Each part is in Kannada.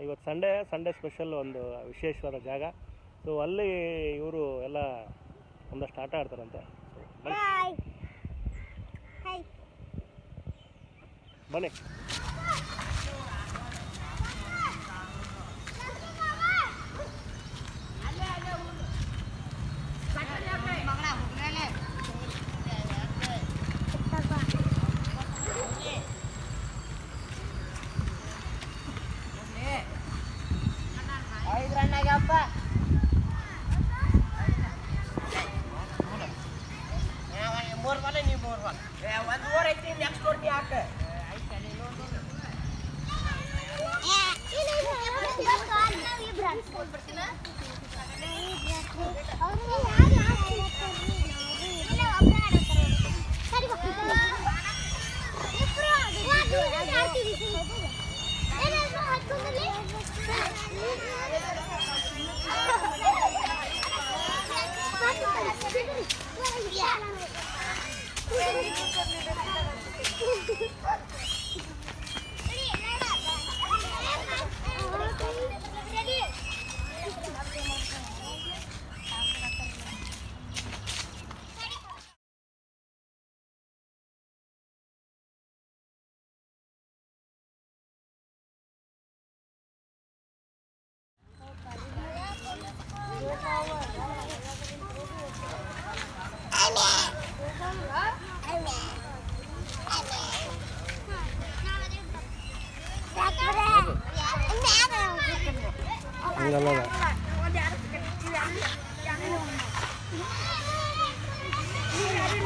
ಇವತ್ತು ಸಂಡೇ ಸ್ಪೆಷಲ್ ಒಂದು ವಿಶೇಷವಾದ ಜಾಗ. ಸೊ ಅಲ್ಲಿ ಇವರು ಎಲ್ಲ ಒಂದಷ್ಟು ಆಟ ಆಡ್ತಾರಂತೆ. ಬನ್ನಿ.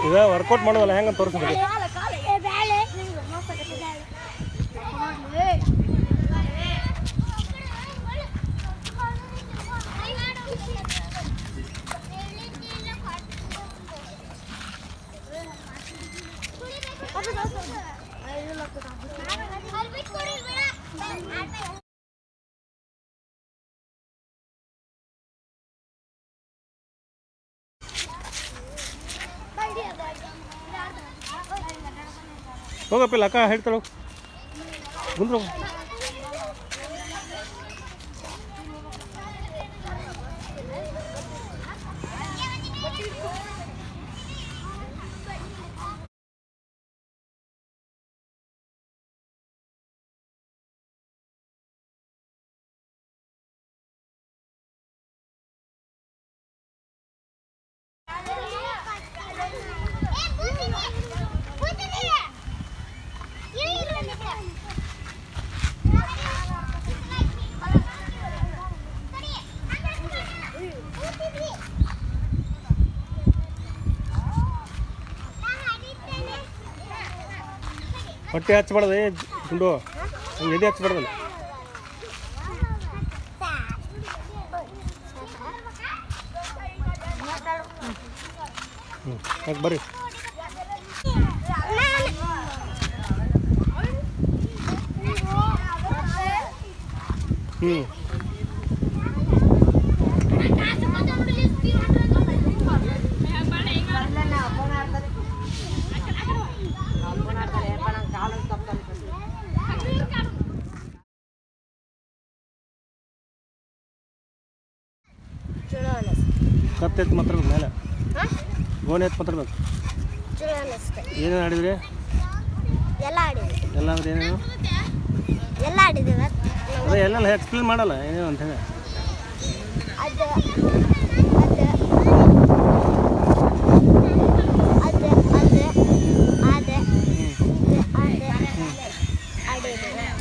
ಈಗ ವರ್ಕೌಟ್ ಮಾಡೋದಲ್ಲ ಹೆಂಗೆ ತೋರಿಸ್ಬೇಕು. ಹೋಗಪ್ಪ ಇಲ್ಲ ಅಕ್ಕ ಹೇಳ್ತಾಳು ಮುಂದೆ ಹೊಟ್ಟೆ ಹಚ್ಚಬಾರ್ದು ಗುಂಡು, ಎದೆ ಹಚ್ಚಬಾರ್ದಲ್ಲ. ಯಾಕೆ ಬರ್ರಿ. ಕತ್ತೆತ್ತು ಮಾತಾಡ್ಬೇಕು ಮೇಲೆ, ಗೋಣಿ ಎತ್ತು ಮಾತಾಡ್ಬೇಕು. ಏನೇನು ಆಡಿದ್ರಿ? ಎಲ್ಲ ಅಂದ್ರೆ ಏನೇನು ಎಲ್ಲ ಆಡಿದ್ದೀವಿ. ಅದೇ ಎಲ್ಲ ಎಕ್ಸ್ಪ್ಲೇನ್ ಮಾಡಲ್ಲ ಏನೇನು ಅಂತ ಹೇಳಿ.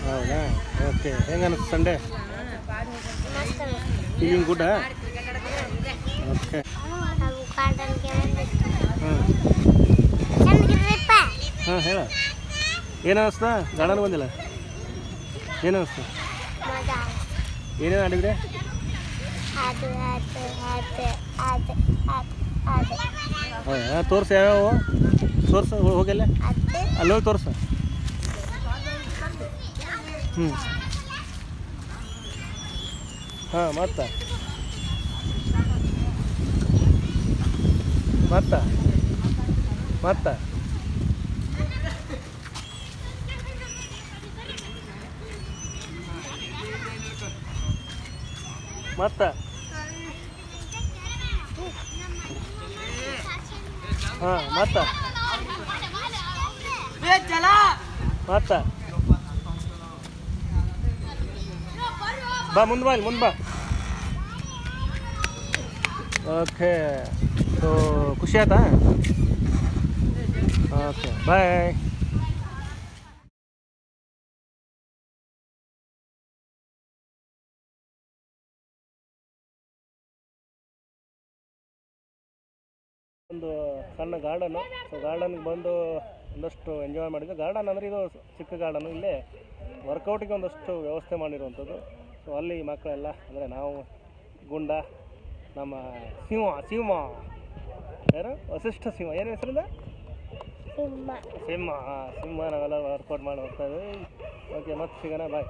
ಹೌದಾ, ಓಕೆ. ಹೆಂಗನ್ನಿಸ್ತು ಸಂಡೇ? Feeling good? ಓಕೆ. ಹಾಂ ಹೇಳ. ಏನು ಅನಿಸ್ತಾ? ಗಾರ್ಡನ್ ಬಂದಿಲ್ಲ, ಏನು ಅನಿಸ್ತು? ಏನೇನು ಆಡಿದ್ರೆ? ಹೌದಾ, ತೋರ್ಸು ಯಾವ್ಯಾವ ತೋರ್ಸು, ಹೋಗಿಲ್ಲ ಅಲ್ಲಿ ಹೋಗಿ ತೋರ್ಸು. ಹಾಂ ಮತ್ತ ಮತ್ತ ಮತ್ತೆ ಹಾಂ ಮತ್ತೆ ಮತ್ತೆ ಬಾ ಮುಂದೆ ಬಾ ಮುಂದೆ ಬಾ. ಓಕೆ ಸೊ ಖುಷಿ ಆಯ್ತಾ? Okay bye. ಒಂದು ಸಣ್ಣ ಗಾರ್ಡನು. ಸೊ ಗಾರ್ಡನ್ಗೆ ಬಂದು ಒಂದಷ್ಟು ಎಂಜಾಯ್ ಮಾಡಿದ್ದು. ಗಾರ್ಡನ್ ಅಂದರೆ ಇದು ಚಿಕ್ಕ ಗಾರ್ಡನು. ಇಲ್ಲೇ ವರ್ಕೌಟಿಗೆ ಒಂದಷ್ಟು ವ್ಯವಸ್ಥೆ ಮಾಡಿರುವಂಥದ್ದು. ಸೊ ಅಲ್ಲಿ ಮಕ್ಕಳೆಲ್ಲ ಅಂದರೆ ನಾವು ಗುಂಡ, ನಮ್ಮ ಸಿಂಹ ಯಾರು ವಸಿಷ್ಠ ಸಿಂಹ, ಏನು ಹೆಸರಿಂದ ಸಿಂಹ ನಾವೆಲ್ಲ ವರ್ಕೌಟ್ ಮಾಡಿ ಹೋಗ್ತಾ ಇದ್ದೀವಿ. ಓಕೆ ಮತ್ತೆ ಸಿಗೋಣ, ಬಾಯ್.